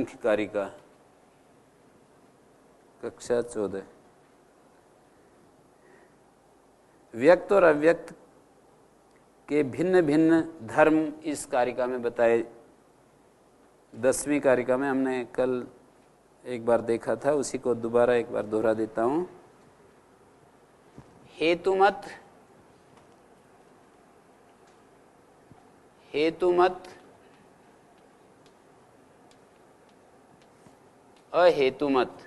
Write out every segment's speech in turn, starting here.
सांख्य कारिका कक्षा 14। व्यक्त और अव्यक्त के भिन्न भिन्न धर्म इस कारिका में बताए। 10वीं कारिका में हमने कल एक बार देखा था, उसी को दोबारा एक बार दोहरा देता हूं। हेतुमत, हेतुमत, अहेतुमत।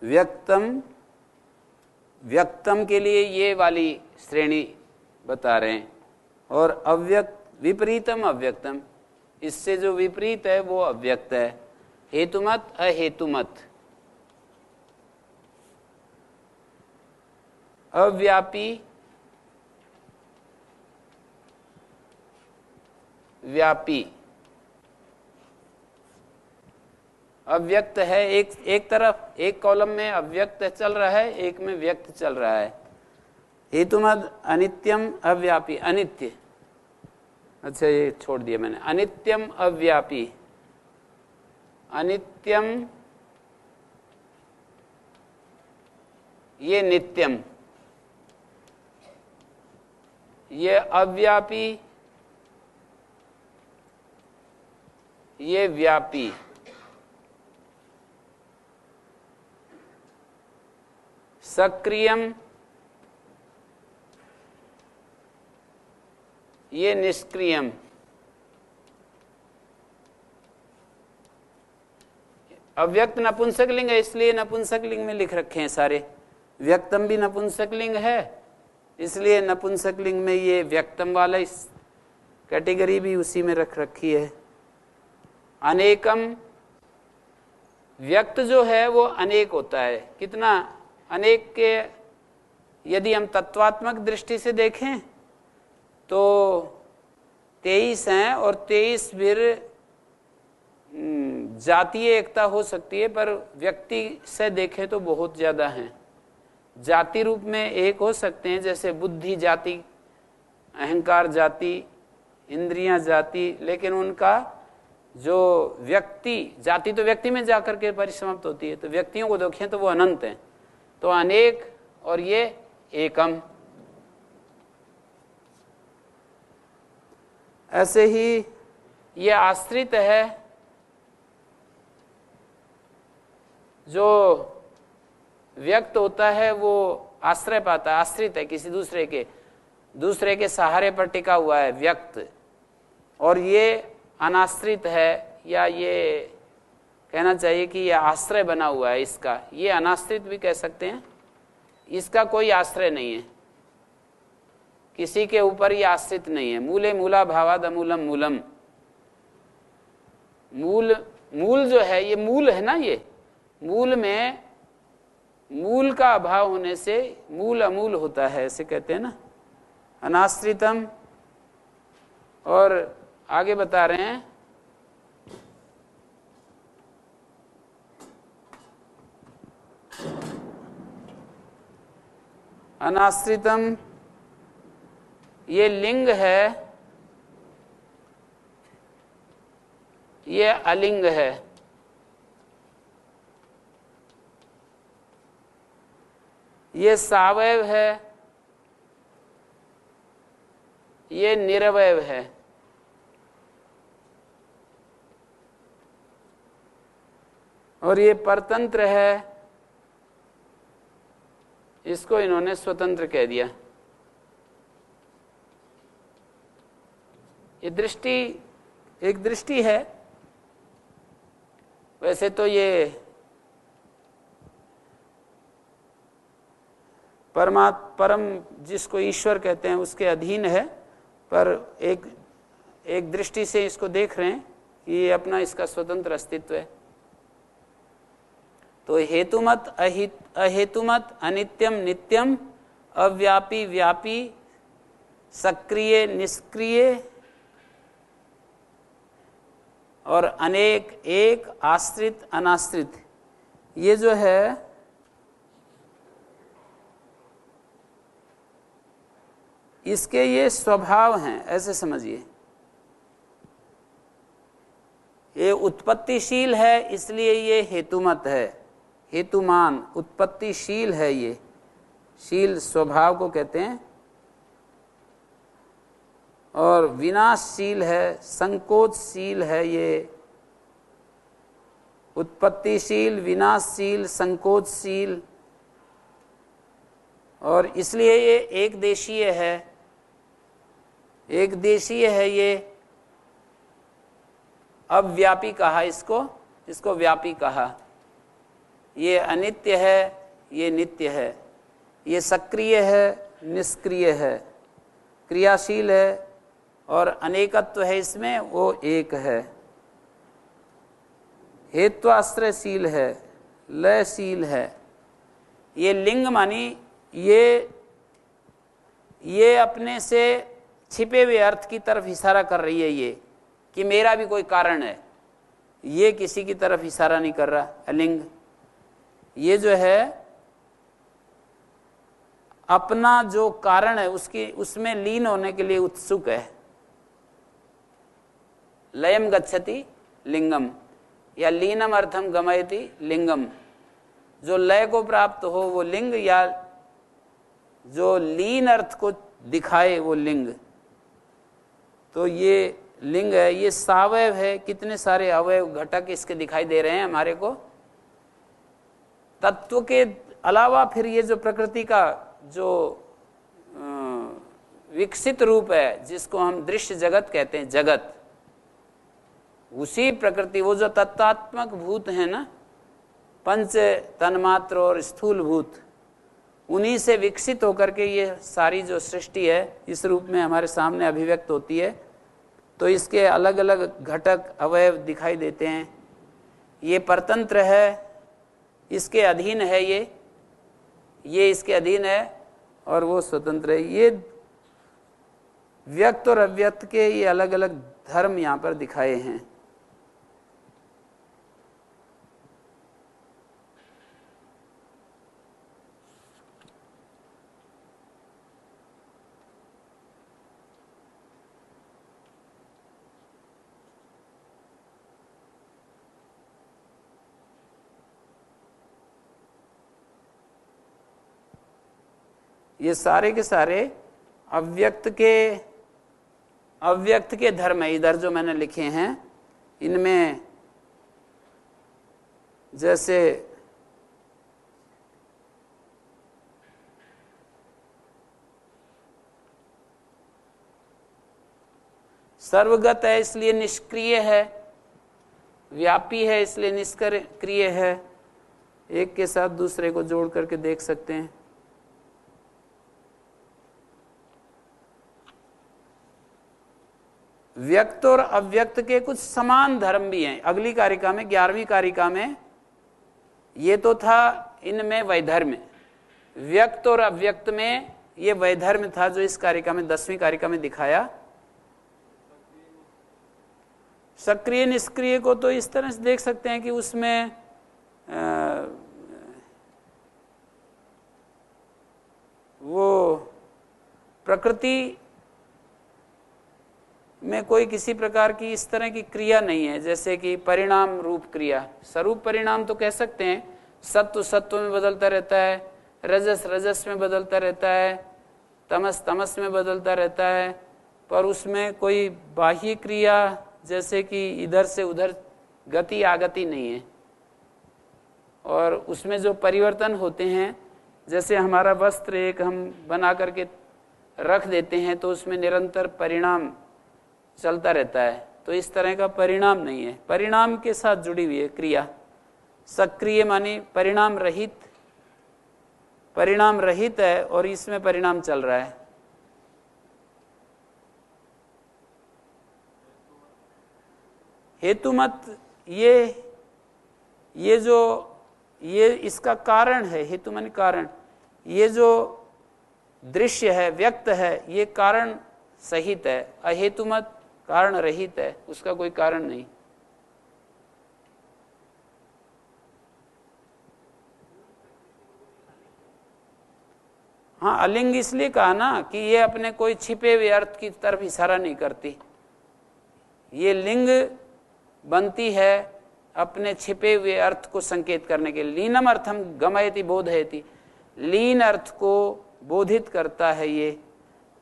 व्यक्तम, व्यक्तम के लिए ये वाली श्रेणी बता रहे हैं, और अव्यक्त, विपरीतम अव्यक्तम, इससे जो विपरीत है वो अव्यक्त है। हेतुमत, अहेतुमत। अव्यापी, व्यापी। अव्यक्त है, एक तरफ एक कॉलम में अव्यक्त चल रहा है, एक में व्यक्त चल रहा है। हेतुमत अनित्यम अव्यापी, अनित्य। अच्छा ये छोड़ दिया मैंने। अनित्यम अव्यापी, अनित्यम ये नित्यम, ये अव्यापी, ये व्यापी। सक्रियम ये निष्क्रियम। अव्यक्त नपुंसकलिंग है, इसलिए नपुंसकलिंग में लिख रखे हैं सारे। व्यक्तम भी नपुंसकलिंग है, इसलिए नपुंसकलिंग में ये व्यक्तम वाला इस कैटेगरी भी उसी में रख रखी है। अनेकम, व्यक्त जो है वो अनेक होता है। कितना अनेक के, यदि हम तत्वात्मक दृष्टि से देखें तो 23 हैं, और 23 फिर जातीय एकता हो सकती है, पर व्यक्ति से देखें तो बहुत ज़्यादा हैं। जाति रूप में एक हो सकते हैं, जैसे बुद्धि जाति, अहंकार जाति, इंद्रियां जाति, लेकिन उनका जो व्यक्ति, जाति तो व्यक्ति में जाकर के परिसमाप्त होती है, तो व्यक्तियों को देखें तो वो अनंत हैं। तो अनेक और ये एकम। ऐसे ही ये आश्रित है, जो व्यक्त होता है वो आश्रय पाता है, आश्रित है किसी दूसरे के सहारे पर टिका हुआ है व्यक्त। और ये अनाश्रित है, या ये कहना चाहिए कि ये आश्रय बना हुआ है इसका, ये अनाश्रित भी कह सकते हैं। इसका कोई आश्रय नहीं है, किसी के ऊपर ये आश्रित नहीं है। मूले मूला भावाद अमूलम मूलम। मूल जो है, ये मूल है ना, ये मूल में मूल का अभाव होने से मूल अमूल होता है, ऐसे कहते हैं ना, अनाश्रितम। और आगे बता रहे हैं अनाश्रितम, ये लिंग है, ये अलिंग है। ये सावयव है, ये निरवयव है। और ये परतंत्र है, इसको इन्होंने स्वतंत्र कह दिया। ये दृष्टि एक दृष्टि है। वैसे तो ये परम जिसको ईश्वर कहते हैं उसके अधीन है, पर एक दृष्टि से इसको देख रहे हैं कि ये अपना इसका स्वतंत्र अस्तित्व है। तो हेतुमत अहेतुमत, अनित्यम नित्यम, अव्यापी व्यापी, सक्रिय निष्क्रिय, और अनेक एक, आश्रित अनाश्रित, ये जो है इसके ये स्वभाव हैं, ऐसे समझिए। ये उत्पत्तिशील है इसलिए ये हेतुमत है, हेतुमान, उत्पत्तिशील है ये, शील स्वभाव को कहते हैं, और विनाशशील है, संकोचशील है ये, उत्पत्तिशील, विनाशशील, संकोचशील, और इसलिए ये एक देशीय है, एक देशीय है ये, अव्यापी कहा इसको, इसको व्यापी कहा। ये अनित्य है, ये नित्य है, ये सक्रिय है, निष्क्रिय है, क्रियाशील है और अनेकत्व है इसमें, वो एक है, हेत्वाश्रयशील है, लयशील है। ये लिंग मानी ये अपने से छिपे हुए अर्थ की तरफ इशारा कर रही है, ये कि मेरा भी कोई कारण है, ये किसी की तरफ इशारा नहीं कर रहा। अलिंग ये जो है अपना जो कारण है उसकी उसमें लीन होने के लिए उत्सुक है। लयम गच्छति लिंगम या लीनम अर्थम गमयति लिंगम, जो लय को प्राप्त हो वो लिंग, या जो लीन अर्थ को दिखाए वो लिंग। तो ये लिंग है, ये सावयव है, कितने सारे अवयव घटक इसके दिखाई दे रहे हैं हमारे को। तत्व के अलावा फिर ये जो प्रकृति का जो विकसित रूप है जिसको हम दृश्य जगत कहते हैं, जगत, उसी प्रकृति, वो जो तत्वात्मक भूत है ना, पंच तन्मात्र और स्थूल भूत, उन्हीं से विकसित होकर के ये सारी जो सृष्टि है इस रूप में हमारे सामने अभिव्यक्त होती है। तो इसके अलग अलग घटक अवयव दिखाई देते हैं। ये परतंत्र है, इसके अधीन है, ये इसके अधीन है और वो स्वतंत्र है। ये व्यक्त और अव्यक्त के ये अलग अलग धर्म यहाँ पर दिखाए हैं। ये सारे के सारे अव्यक्त के धर्म है। इधर जो मैंने लिखे हैं इनमें जैसे सर्वगत है इसलिए निष्क्रिय है, व्यापी है इसलिए निष्क्रिय है। एक के साथ दूसरे को जोड़ करके देख सकते हैं। व्यक्त और अव्यक्त के कुछ समान धर्म भी हैं। अगली कारिका में 11वीं कारिका में ये तो था, इनमें वैधर्म, व्यक्त और अव्यक्त में ये वैधर्म था जो इस कारिका में 10वीं कारिका में दिखाया। सक्रिय निष्क्रिय को तो इस तरह से देख सकते हैं कि उसमें वो प्रकृति में कोई किसी प्रकार की इस तरह की क्रिया नहीं है, जैसे कि परिणाम रूप क्रिया। स्वरूप परिणाम तो कह सकते हैं, सत्व सत्व में बदलता रहता है, रजस रजस में बदलता रहता है, तमस तमस में बदलता रहता है, पर उसमें कोई बाह्य क्रिया जैसे कि इधर से उधर गति आगति नहीं है। और उसमें जो परिवर्तन होते हैं, जैसे हमारा वस्त्र एक हम बना करके रख देते हैं तो उसमें निरंतर परिणाम चलता रहता है, तो इस तरह का परिणाम नहीं है। परिणाम के साथ जुड़ी हुई है क्रिया। सक्रिय मानी परिणाम रहित है और इसमें परिणाम चल रहा है। हेतुमत ये इसका कारण है। हेतु मानी कारण। ये जो दृश्य है, व्यक्त है, ये कारण सहित है। अहेतुमत कारण रहित है, उसका कोई कारण नहीं। हाँ, अलिंग इसलिए कहा ना कि ये अपने कोई छिपे हुए अर्थ की तरफ इशारा नहीं करती। ये लिंग बनती है अपने छिपे हुए अर्थ को संकेत करने के लिए। लीनम अर्थम गमयति बोधयति, लीन अर्थ को बोधित करता है ये,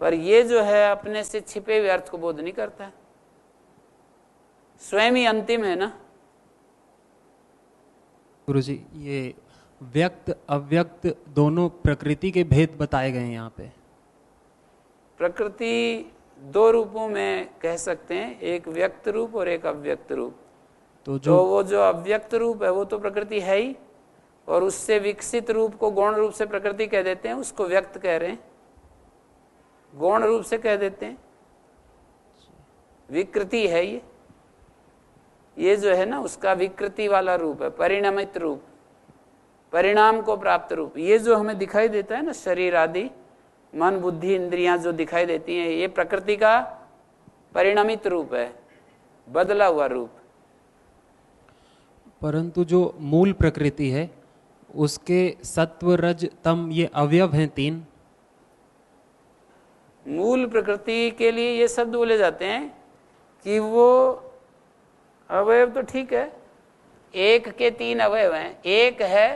पर ये जो है अपने से छिपे हुए अर्थ को बोध नहीं करता है, स्वयं ही अंतिम है ना। गुरुजी, ये व्यक्त अव्यक्त दोनों प्रकृति के भेद बताए गए हैं यहाँ पे। प्रकृति दो रूपों में कह सकते हैं, एक व्यक्त रूप और एक अव्यक्त रूप। तो वो जो अव्यक्त रूप है वो तो प्रकृति है ही, और उससे विकसित रूप को गौण रूप से प्रकृति कह देते हैं, उसको व्यक्त कह रहे हैं, गौण रूप से कह देते हैं, विकृति है ये जो है ना उसका विकृति वाला रूप है, परिणामित रूप, परिणाम को प्राप्त रूप। ये जो हमें दिखाई देता है ना, शरीर आदि मन बुद्धि इंद्रियां जो दिखाई देती हैं, ये प्रकृति का परिणामित रूप है, बदला हुआ रूप। परंतु जो मूल प्रकृति है उसके सत्व रज तम ये अवयव हैं 3। मूल प्रकृति के लिए ये शब्द बोले जाते हैं कि वो अवयव तो ठीक है, एक के 3 अवयव हैं। एक है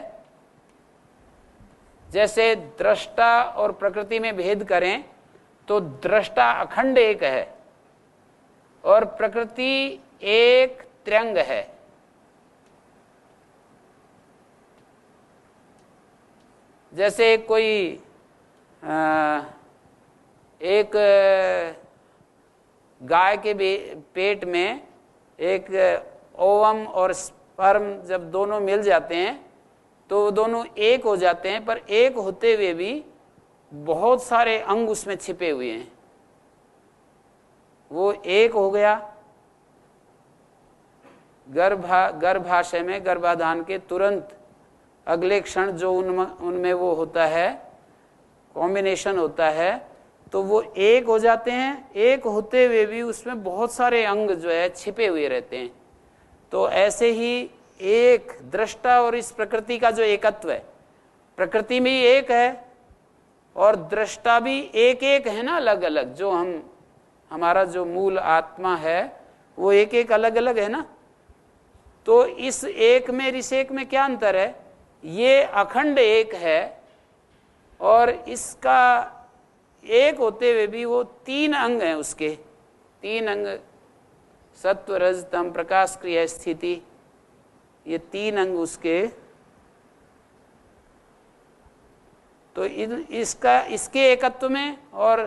जैसे दृष्टा और प्रकृति में भेद करें तो दृष्टा अखंड एक है और प्रकृति एक त्र्यंग है। जैसे कोई एक गाय के पेट में एक ओवम और स्पर्म जब दोनों मिल जाते हैं तो वो दोनों एक हो जाते हैं, पर एक होते हुए भी बहुत सारे अंग उसमें छिपे हुए हैं। वो एक हो गया गर्भाशय में, गर्भाधान के तुरंत अगले क्षण जो उनमें वो होता है, कॉम्बिनेशन होता है, तो वो एक हो जाते हैं। एक होते हुए भी उसमें बहुत सारे अंग जो है छिपे हुए रहते हैं। तो ऐसे ही एक दृष्टा और इस प्रकृति का जो एकत्व है, प्रकृति में ही एक है और दृष्टा भी एक एक है ना, अलग अलग। जो हमारा जो मूल आत्मा है वो एक एक अलग अलग है ना। तो इस एक में इस एक में क्या अंतर है? ये अखंड एक है और इसका एक होते हुए भी वो 3 अंग हैं, उसके 3 अंग, सत्व रज तम प्रकाश क्रिया स्थिति, ये 3 अंग उसके। तो इसके एकत्व में और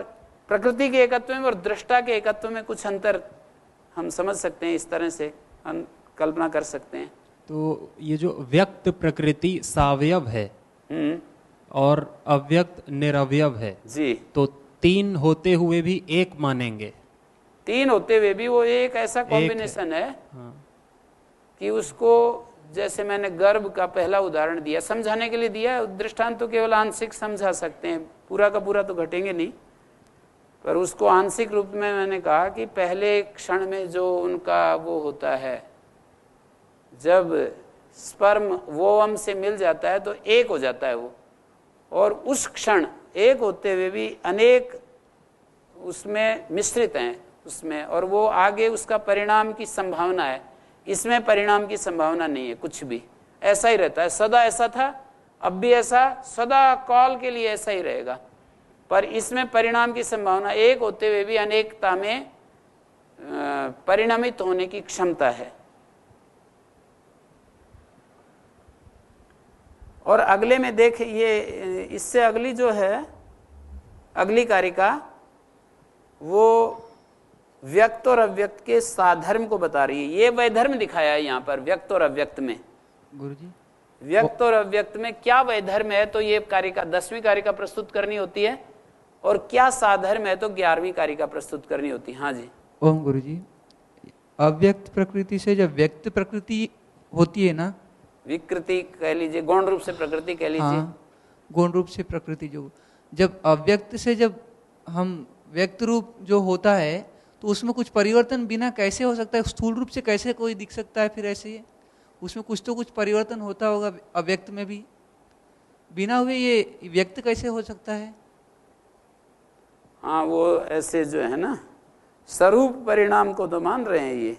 प्रकृति के एकत्व में और दृष्टा के एकत्व में कुछ अंतर हम समझ सकते हैं, इस तरह से कल्पना कर सकते हैं। तो ये जो व्यक्त प्रकृति सावयव है और अव्यक्त निरवयव है जी, तो 3 होते हुए भी एक मानेंगे। 3 होते हुए भी वो एक ऐसा कॉम्बिनेशन है हाँ। कि उसको, जैसे मैंने गर्भ का पहला उदाहरण दिया, समझाने के लिए दिया, दृष्टांत तो केवल आंशिक समझा सकते हैं, पूरा का पूरा तो घटेंगे नहीं, पर उसको आंशिक रूप में मैंने कहा कि पहले क्षण में जो उनका वो होता है, जब स्पर्म वोवम से मिल जाता है तो एक हो जाता है वो, और उस क्षण एक होते हुए भी अनेक उसमें मिश्रित हैं उसमें, और वो आगे उसका परिणाम की संभावना है। इसमें परिणाम की संभावना नहीं है, कुछ भी ऐसा ही रहता है, सदा ऐसा था, अब भी ऐसा, सदा काल के लिए ऐसा ही रहेगा। पर इसमें परिणाम की संभावना, एक होते हुए भी अनेकता में परिणामित होने की क्षमता है। और अगले में देख, ये इससे अगली जो है, अगली कारिका, वो व्यक्त और अव्यक्त के साधर्म को बता रही है। ये वैधर्म दिखाया है यहाँ पर व्यक्त और अव्यक्त में। गुरुजी, व्यक्त और अव्यक्त में क्या वैधर्म है, तो ये कारिका 10वीं कारिका प्रस्तुत करनी होती है, और क्या साधर्म है तो 11वीं कारिका प्रस्तुत करनी होती है। हाँ जी। ओम गुरुजी, अव्यक्त प्रकृति से जब व्यक्त प्रकृति होती है ना, विकृति कह लीजिए, गौण रूप से प्रकृति कह लीजिए। हाँ, गौण रूप से प्रकृति, जो जब अव्यक्त से जब हम व्यक्त रूप जो होता है तो उसमें कुछ परिवर्तन बिना कैसे हो सकता है? स्थूल रूप से कैसे कोई दिख सकता है? फिर ऐसे ही उसमें कुछ तो कुछ परिवर्तन होता होगा अव्यक्त में भी, बिना हुए ये व्यक्त कैसे हो सकता है? हाँ, वो ऐसे जो है ना, स्वरूप परिणाम को तो मान रहे हैं ये,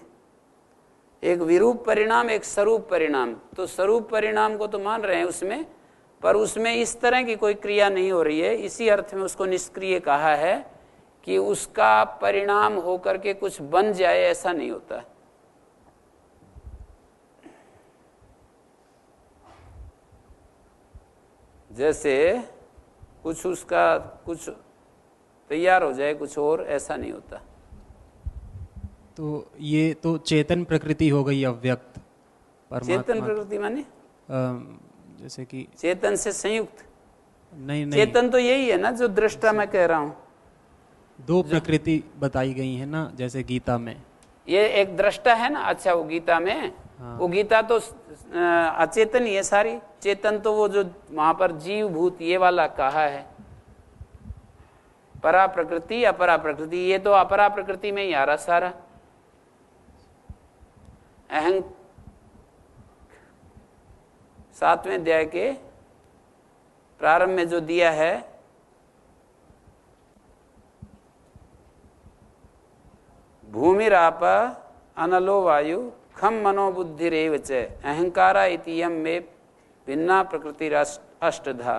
एक विरूप परिणाम, एक स्वरूप परिणाम। तो स्वरूप परिणाम को तो मान रहे हैं उसमें, पर उसमें इस तरह की कोई क्रिया नहीं हो रही है, इसी अर्थ में उसको निष्क्रिय कहा है कि उसका परिणाम होकर के कुछ बन जाए, ऐसा नहीं होता। जैसे कुछ उसका कुछ तैयार हो जाए कुछ और, ऐसा नहीं होता। तो ये तो चेतन प्रकृति हो गई अव्यक्त परमात्मा। चेतन प्रकृति माने जैसे कि चेतन से संयुक्त? नहीं नहीं, चेतन तो यही है ना जो दृष्टा मैं कह रहा हूं। दो प्रकृति बताई गई है ना, जैसे गीता में। ये एक दृष्टा है ना, अच्छा वो गीता में, हाँ। वो गीता तो अचेतन ही है सारी। चेतन तो वो जो वहां पर जीव भूत ये वाला कहा है, परा प्रकृति अपरा प्रकृति, ये तो अपरा प्रकृति में ही आ रहा सारा। अहं 7वें अध्याय के प्रारंभ में जो दिया है, भूमिराप अनलो वायु खम मनोबुद्धिरेव च अहंकारा इतियम में भिन्ना प्रकृति अष्टधा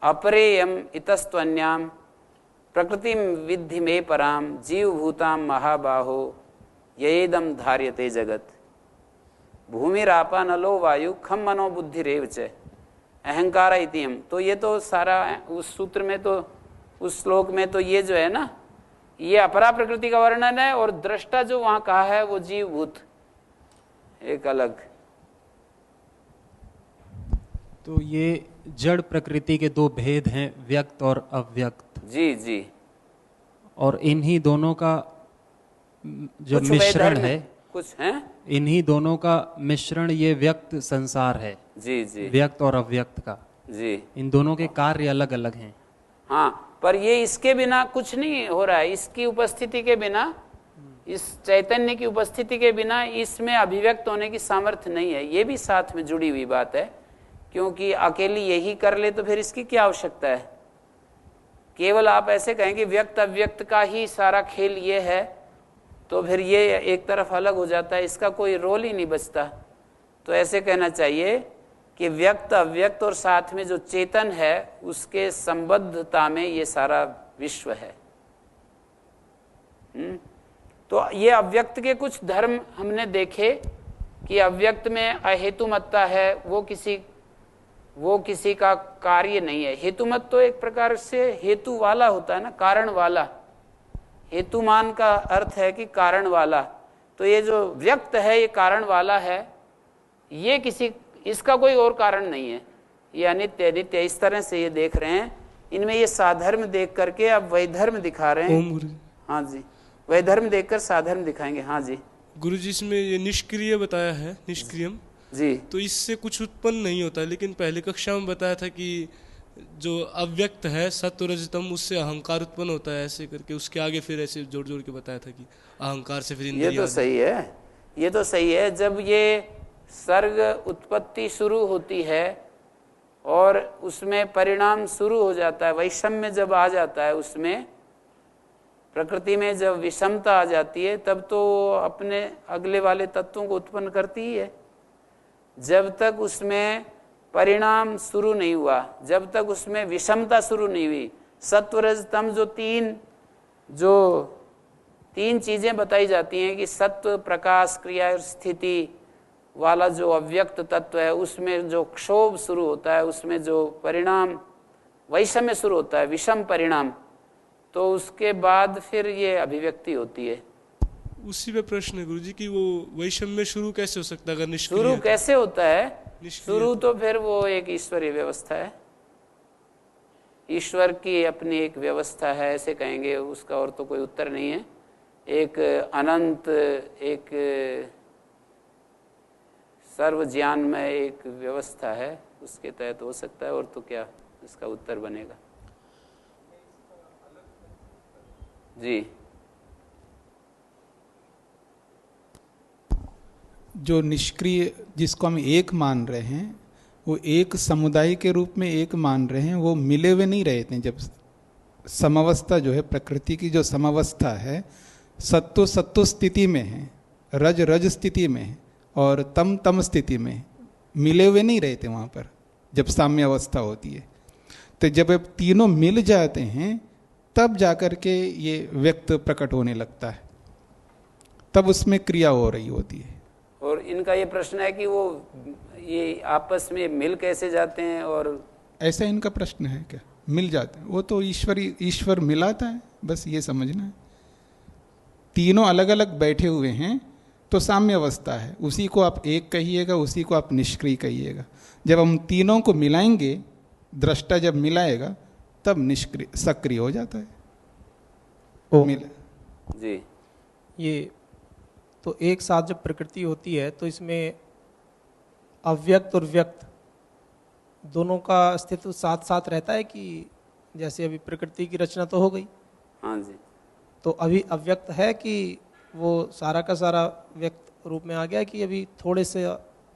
अपरेयम इतस्त्वन्याम प्रकृति विद्धि में पराम जीव भूताम महाबाहो येदम धार्यते जगत। भूमिरापा नलो वायु खम मनोबुद्धिरेव च अहंकारा इतियम। तो ये तो सारा उस सूत्र में, तो उस श्लोक में तो ये जो है ना, ये अपरा प्रकृति का वर्णन है, और दृष्टा जो वहां कहा है वो जीव भूत एक अलग। तो ये जड़ प्रकृति के दो भेद हैं, व्यक्त और अव्यक्त। जी जी। और इन्हीं दोनों का जो कुछ मिश्रण वैधर्म है, कुछ है, इन्हीं दोनों का मिश्रण ये व्यक्त संसार है। जी जी। व्यक्त और अव्यक्त का, जी। इन दोनों के कार्य अलग अलग हैं। हाँ, पर ये इसके बिना कुछ नहीं हो रहा है। इसकी उपस्थिति के बिना, इस चैतन्य की उपस्थिति के बिना इसमें अभिव्यक्त होने की सामर्थ्य नहीं है। ये भी साथ में जुड़ी हुई बात है, क्योंकि अकेली यही कर ले तो फिर इसकी क्या आवश्यकता है। केवल आप ऐसे कहें कि व्यक्त अव्यक्त का ही सारा खेल ये है, तो फिर ये एक तरफ अलग हो जाता है, इसका कोई रोल ही नहीं बचता। तो ऐसे कहना चाहिए कि व्यक्त अव्यक्त और साथ में जो चेतन है उसके संबद्धता में ये सारा विश्व है। तो ये अव्यक्त के कुछ धर्म हमने देखे कि अव्यक्त में अहेतुमत्ता है, वो किसी का कार्य नहीं है। हेतुमत तो एक प्रकार से हेतु वाला होता है ना, कारण वाला। हेतुमान का अर्थ है कि कारण वाला। तो ये जो व्यक्त है ये कारण वाला है, ये इसका कोई और कारण नहीं है, ये अनित्य नित्य इस तरह से ये देख रहे हैं। इनमें ये साधर्म देख करके अब वैधर्म दिखा रहे हैं। हाँ जी, वैधर्म देखकर साधर्म दिखाएंगे। हाँ जी गुरु जी, इसमें ये निष्क्रिय बताया है, निष्क्रियम जी, तो इससे कुछ उत्पन्न नहीं होता। लेकिन पहले कक्षा में बताया था कि जो अव्यक्त है सत्व रजतम, उससे अहंकार उत्पन्न होता है, ऐसे करके उसके आगे फिर ऐसे जोड़ जोड़ के बताया था कि अहंकार से फिर ये तो सही है, ये तो सही है। जब ये सर्ग उत्पत्ति शुरू होती है और उसमें परिणाम शुरू हो जाता है, वैषम्य जब आ जाता है, उसमें प्रकृति में जब विषमता आ जाती है, तब तो अपने अगले वाले तत्वों को उत्पन्न करती ही है। जब तक उसमें परिणाम शुरू नहीं हुआ, जब तक उसमें विषमता शुरू नहीं हुई, सत्व रज तम जो तीन चीजें बताई जाती हैं कि सत्व प्रकाश क्रिया स्थिति वाला जो अव्यक्त तत्व है, उसमें जो क्षोभ शुरू होता है, उसमें जो परिणाम वैषम्य शुरू होता है, विषम परिणाम, तो उसके बाद फिर ये अभिव्यक्ति होती है। उसी पे प्रश्न है गुरुजी कि वो वैषम्य शुरू कैसे हो सकता है अगर निष्क्रिय शुरू है? कैसे होता है? निष्क्रिय शुरू तो फिर वो एक ईश्वरीय व्यवस्था है, ईश्वर की अपनी एक व्यवस्था है, ऐसे कहेंगे, उसका और तो कोई उत्तर नहीं है। एक अनंत, एक सर्व ज्ञान में एक व्यवस्था है, उसके तहत हो सकता है, और तो क्या इसका उत्तर बनेगा। जी, जो निष्क्रिय जिसको हम एक मान रहे हैं, वो एक समुदाय के रूप में एक मान रहे हैं, वो मिले हुए नहीं रहते हैं। जब समावस्था जो है, प्रकृति की जो समावस्था है, सत्व सत्व स्थिति में है, रज रज स्थिति में है और तम तम स्थिति में है, मिले हुए नहीं रहते वहाँ पर जब साम्य अवस्था होती है। तो जब ये तीनों मिल जाते हैं तब जाकर के ये व्यक्त प्रकट होने लगता है, तब उसमें क्रिया हो रही होती है। और इनका ये प्रश्न है कि वो ये आपस में मिल कैसे जाते हैं, और ऐसा इनका प्रश्न है क्या? मिल जाते हैं, वो तो ईश्वर मिलाता है, बस ये समझना है। तीनों अलग अलग बैठे हुए हैं तो साम्य अवस्था है, उसी को आप एक कहिएगा, उसी को आप निष्क्रिय कहिएगा। जब हम तीनों को मिलाएंगे, दृष्टा जब मिलाएगा तब निष्क्रिय सक्रिय हो जाता है। जी, ये तो एक साथ जब प्रकृति होती है तो इसमें अव्यक्त और व्यक्त दोनों का अस्तित्व साथ साथ रहता है कि जैसे अभी प्रकृति की रचना तो हो गई, हाँ जी, तो अभी अव्यक्त है कि वो सारा का सारा व्यक्त रूप में आ गया कि अभी थोड़े से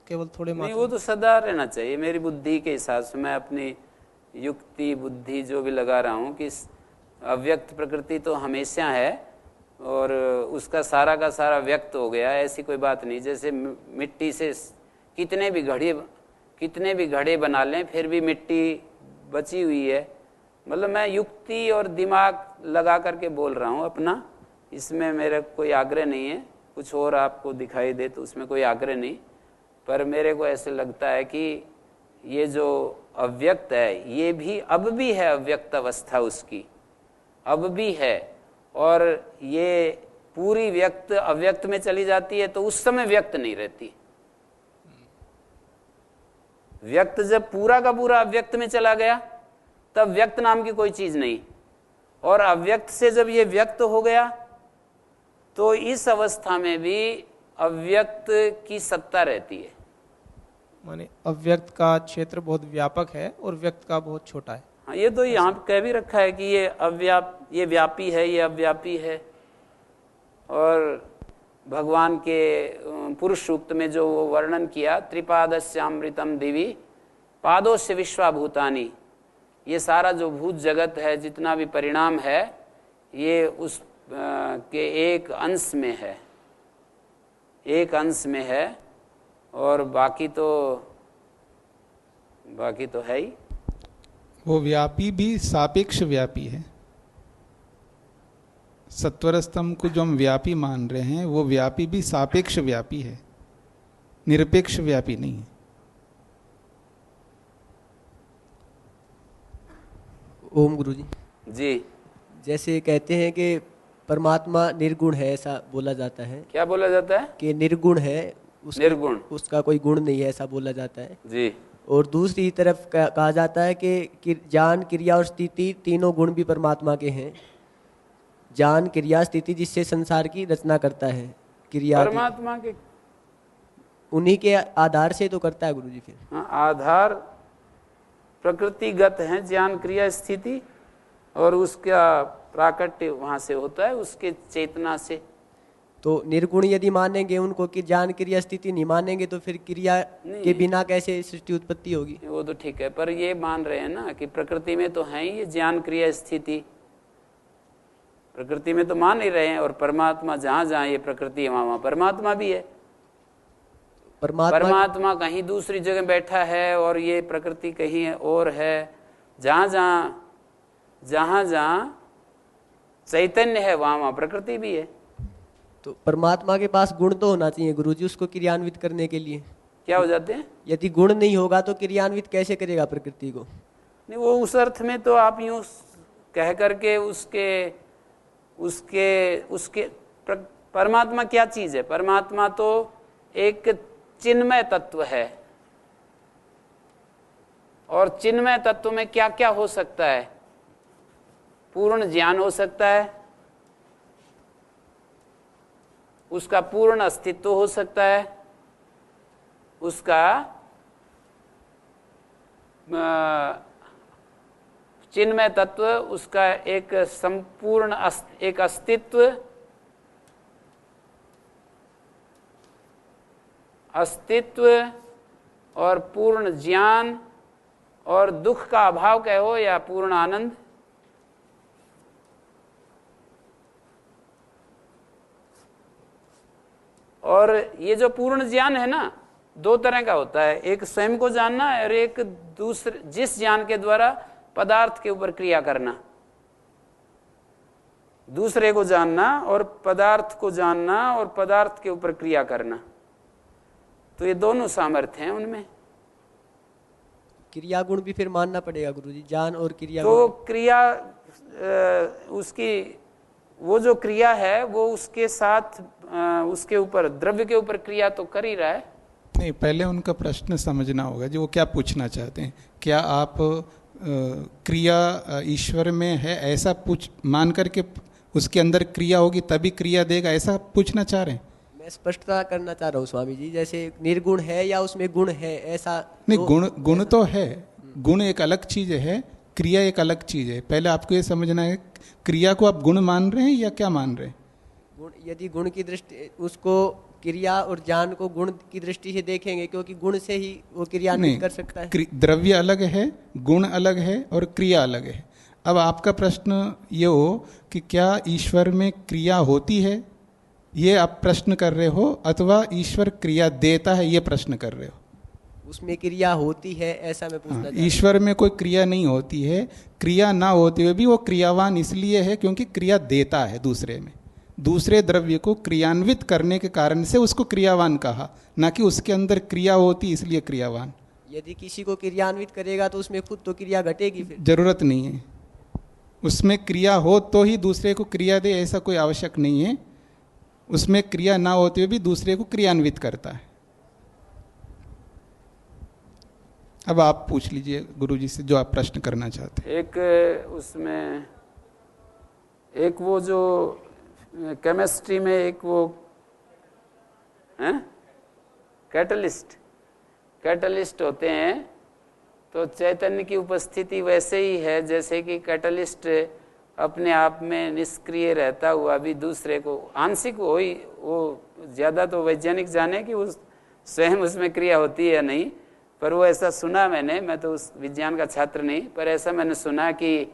केवल थोड़े नहीं, मात्र? वो तो सदा रहना चाहिए। मेरी बुद्धि के हिसाब से, मैं अपनी युक्ति बुद्धि जो भी लगा रहा हूँ कि अव्यक्त प्रकृति तो हमेशा है और उसका सारा का सारा व्यक्त हो गया, ऐसी कोई बात नहीं। जैसे मिट्टी से कितने भी घड़े बना लें फिर भी मिट्टी बची हुई है। मतलब मैं युक्ति और दिमाग लगा करके बोल रहा हूँ अपना, इसमें मेरा कोई आग्रह नहीं है। कुछ और आपको दिखाई दे तो उसमें कोई आग्रह नहीं, पर मेरे को ऐसे लगता है कि ये जो अव्यक्त है ये भी अब भी है, अव्यक्त अवस्था उसकी अब भी है, और ये पूरी व्यक्त अव्यक्त में चली जाती है तो उस समय व्यक्त नहीं रहती। व्यक्त जब पूरा का पूरा अव्यक्त में चला गया तब व्यक्त नाम की कोई चीज नहीं, और अव्यक्त से जब ये व्यक्त हो गया तो इस अवस्था में भी अव्यक्त की सत्ता रहती है। माने अव्यक्त का क्षेत्र बहुत व्यापक है और व्यक्त का बहुत छोटा है। हाँ, ये तो यहाँ कह भी रखा है कि ये व्यापी है, ये अव्यापी है। और भगवान के पुरुष सूक्त में जो वो वर्णन किया, त्रिपादस्यामृतम दिवि पादोस्य विश्वाभूतानि, ये सारा जो भूत जगत है, जितना भी परिणाम है, ये उस के एक अंश में है, एक अंश में है, और बाकी तो है ही। वो व्यापी भी सापेक्ष व्यापी है। सत्वर स्तंभ को जो हम व्यापी मान रहे हैं वो व्यापी भी सापेक्ष व्यापी है, निरपेक्ष व्यापी नहीं है। ओम गुरुजी जी, जैसे कहते हैं कि परमात्मा निर्गुण है, ऐसा बोला जाता है। क्या बोला जाता है? कि निर्गुण है, निर्गुण, उसका कोई गुण नहीं है, ऐसा बोला जाता है जी। और दूसरी तरफ कहा जाता है कि ज्ञान क्रिया और स्थिति तीनों गुण भी परमात्मा के हैं। ज्ञान क्रिया स्थिति जिससे संसार की रचना करता है, क्रिया परमात्मा के उन्हीं के आधार से तो करता है गुरुजी। फिर हाँ, आधार प्रकृतिगत है ज्ञान क्रिया स्थिति, और उसका प्राकट्य वहां से होता है उसके चेतना से। तो निर्गुण यदि मानेंगे उनको कि ज्ञान क्रिया स्थिति नहीं मानेंगे तो फिर क्रिया के बिना कैसे सृष्टि उत्पत्ति होगी? वो तो ठीक है, पर ये मान रहे हैं ना कि प्रकृति में तो है ही ये ज्ञान क्रिया स्थिति, प्रकृति में तो मान ही रहे हैं। और परमात्मा जहां जहां ये प्रकृति है वहां परमात्मा भी है। परमात्मा कहीं दूसरी जगह बैठा है और ये प्रकृति कहीं और है। जहां जहां चैतन्य है वहां वहां प्रकृति भी है। तो परमात्मा के पास गुण तो होना चाहिए गुरुजी उसको क्रियान्वित करने के लिए। क्या हो जाते हैं? यदि गुण नहीं होगा तो क्रियान्वित कैसे करेगा प्रकृति को? नहीं, वो उस अर्थ में तो आप यूं कह करके उसके परमात्मा क्या चीज है? परमात्मा तो एक चिन्मय तत्व है, और चिन्मय तत्व में क्या क्या हो सकता है? पूर्ण ज्ञान हो सकता है, उसका पूर्ण अस्तित्व हो सकता है, उसका चिन्मय तत्व, उसका एक संपूर्ण एक अस्तित्व और पूर्ण ज्ञान और दुख का अभाव कहो या पूर्ण आनंद, और ये जो पूर्ण ज्ञान है ना, दो तरह का होता है, एक स्वयं को जानना और एक दूसरे जिस ज्ञान के द्वारा पदार्थ के ऊपर क्रिया करना। दूसरे को जानना और पदार्थ को जानना और पदार्थ के ऊपर क्रिया करना, तो ये दोनों सामर्थ्य हैं उनमें। क्रिया गुण भी फिर मानना पड़ेगा गुरुजी, ज्ञान और क्रिया तो गुण। क्रिया उसकी वो जो क्रिया है वो उसके साथ उसके ऊपर द्रव्य के ऊपर क्रिया तो कर ही रहा है। नहीं, पहले उनका प्रश्न समझना होगा जो वो क्या पूछना चाहते हैं। क्या आप क्रिया ईश्वर में है ऐसा पूछ मान करके उसके अंदर क्रिया होगी तभी क्रिया देगा, ऐसा पूछना चाह रहे हैं? मैं स्पष्टता करना चाह रहा हूँ स्वामी जी, जैसे निर्गुण है या उसमें गुण है ऐसा नहीं, तो गुण तो है, गुण एक अलग चीज है, क्रिया एक अलग चीज है। पहले आपको ये समझना है क्रिया को आप गुण मान रहे हैं या क्या मान रहे हैं? गुण, यदि गुण की दृष्टि उसको क्रिया और ज्ञान को गुण की दृष्टि से देखेंगे, क्योंकि गुण से ही वो क्रियान्वित कर सकता है। द्रव्य अलग है, गुण अलग है और क्रिया अलग है। अब आपका प्रश्न ये हो कि क्या ईश्वर में क्रिया होती है, ये आप प्रश्न कर रहे हो, अथवा ईश्वर क्रिया देता है ये प्रश्न कर रहे हो? उसमें क्रिया होती है ऐसा मैं पूछना चाहता हूं। ईश्वर में कोई क्रिया नहीं होती है। क्रिया ना होते हुए भी वो क्रियावान इसलिए है क्योंकि क्रिया देता है दूसरे में। दूसरे द्रव्य को क्रियान्वित करने के कारण से उसको क्रियावान कहा, ना कि उसके अंदर क्रिया होती इसलिए क्रियावान। यदि किसी को क्रियान्वित करेगा तो उसमें खुद तो क्रिया घटेगी, फिर जरूरत नहीं है। उसमें क्रिया हो तो ही दूसरे को क्रिया दे, ऐसा कोई आवश्यक नहीं है। उसमें क्रिया ना होते हुए भी दूसरे को क्रियान्वित करता है। अब आप पूछ लीजिए गुरुजी से जो आप प्रश्न करना चाहते हैं। एक उसमें एक वो जो केमिस्ट्री में एक वो है कैटलिस्ट होते हैं, तो चैतन्य की उपस्थिति वैसे ही है जैसे कि कैटलिस्ट अपने आप में निष्क्रिय रहता हुआ भी दूसरे को आंशिक वो ज़्यादा तो वैज्ञानिक जाने कि उस स्वयं उसमें क्रिया होती है या नहीं, पर वो ऐसा सुना मैंने, मैं तो उस विज्ञान का छात्र नहीं, पर ऐसा मैंने सुना कि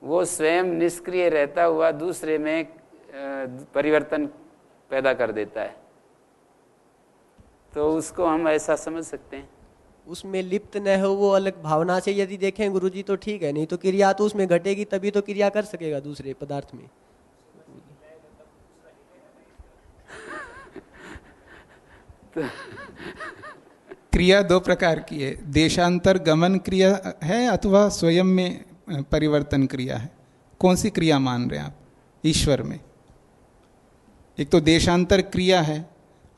वो स्वयं निष्क्रिय रहता हुआ दूसरे में परिवर्तन पैदा कर देता है। तो उसको हम ऐसा समझ सकते हैं। उसमें लिप्त न हो वो अलग भावना से यदि देखें गुरुजी तो ठीक है, नहीं तो क्रिया तो उसमें घटेगी तभी तो क्रिया कर सकेगा दूसरे पदार्थ में। क्रिया दो प्रकार की है, देशांतर गमन क्रिया है अथवा स्वयं में परिवर्तन क्रिया है। कौन सी क्रिया मान रहे हैं आप ईश्वर में? एक तो देशांतर क्रिया है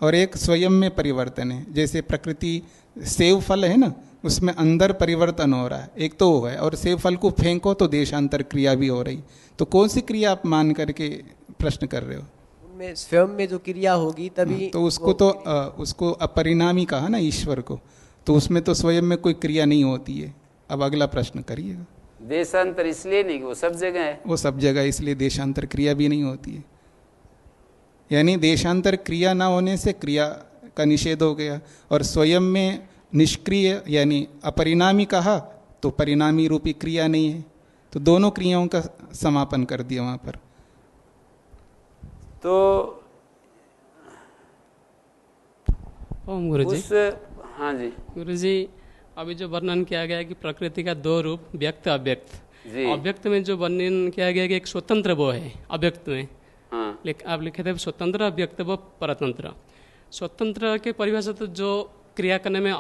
और एक स्वयं में परिवर्तन है। जैसे प्रकृति सेव फल है ना, उसमें अंदर परिवर्तन हो रहा है, एक तो वो है, और सेव फल को फेंको तो देशांतर क्रिया भी हो रही। तो कौन सी क्रिया आप मान करके प्रश्न कर रहे हो? उनमें स्वयं में जो क्रिया होगी तभी तो उसको अपरिणामी कहा ना ईश्वर को, तो उसमें तो स्वयं में कोई क्रिया नहीं होती है। अब अगला प्रश्न करिएगा। देशांतर इसलिए नहीं कि वो सब जगह है, वो सब जगह इसलिए देशांतर क्रिया भी नहीं होती है। यानी देशांतर क्रिया ना होने से क्रिया का निषेध हो गया, और स्वयं में निष्क्रिय यानी अपरिणामी कहा तो परिणामी रूपी क्रिया नहीं है, तो दोनों क्रियाओं का समापन कर दिया वहां पर। तो ओम गुरुजी। हाँ जी गुरुजी, अभी जो वर्णन किया गया है कि प्रकृति का दो रूप, व्यक्त अव्यक्त। अव्यक्त में जो वर्णन किया गया कि एक स्वतंत्र वो है, अव्यक्त में आप लिखे थे स्वतंत्र, अव्यक्त व परतंत्र। स्वतंत्र के परिभाषा तो जो क्रिया करने में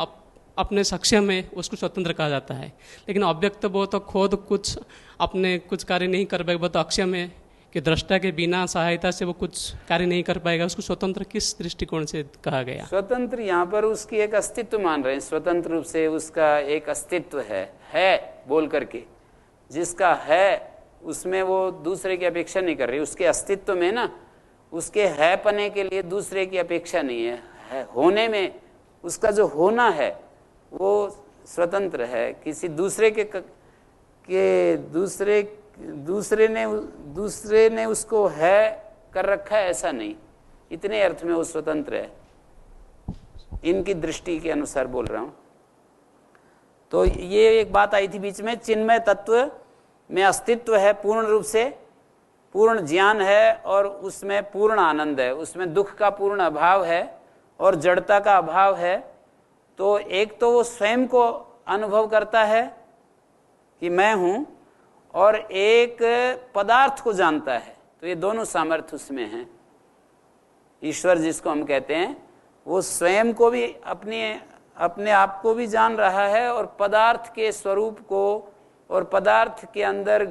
अपने सक्षम है उसको स्वतंत्र कहा जाता है, लेकिन अव्यक्त वो तो खुद कुछ अपने कुछ कार्य नहीं कर पाएगा, वो तो अक्षम है कि दृष्टा के बिना सहायता से वो कुछ कार्य नहीं कर पाएगा। उसको स्वतंत्र किस दृष्टिकोण से कहा गया? स्वतंत्र यहाँ पर उसकी एक अस्तित्व मान रहे हैं, स्वतंत्र रूप से उसका एक अस्तित्व है बोल करके, जिसका है उसमें वो दूसरे की अपेक्षा नहीं कर रही। उसके अस्तित्व में ना, उसके है पने के लिए दूसरे की अपेक्षा नहीं है, होने में उसका जो होना है वो स्वतंत्र है। किसी दूसरे दूसरे ने उसको है कर रखा है ऐसा नहीं, इतने अर्थ में वो स्वतंत्र है, इनकी दृष्टि के अनुसार बोल रहा हूं। तो ये एक बात आई थी बीच में, चिन्मय तत्व में अस्तित्व है पूर्ण रूप से, पूर्ण ज्ञान है और उसमें पूर्ण आनंद है, उसमें दुख का पूर्ण अभाव है और जड़ता का अभाव है, तो एक तो वो स्वयं को अनुभव करता है कि मैं हूं, और एक पदार्थ को जानता है। तो ये दोनों सामर्थ्य उसमें हैं। ईश्वर जिसको हम कहते हैं, वो स्वयं को भी अपने आप को भी जान रहा है और पदार्थ के स्वरूप को और पदार्थ के अंदर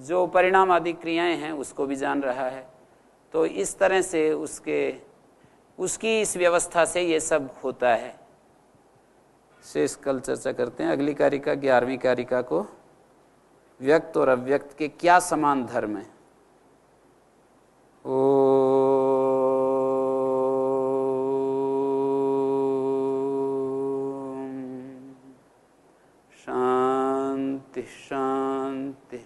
जो परिणाम आदि क्रियाएं हैं उसको भी जान रहा है। तो इस तरह से उसकी इस व्यवस्था से ये सब होता है। शेष कल चर्चा करते हैं। अगली कारिका 11वीं कारिका को व्यक्त और अव्यक्त के क्या समान धर्म है। शांति शांति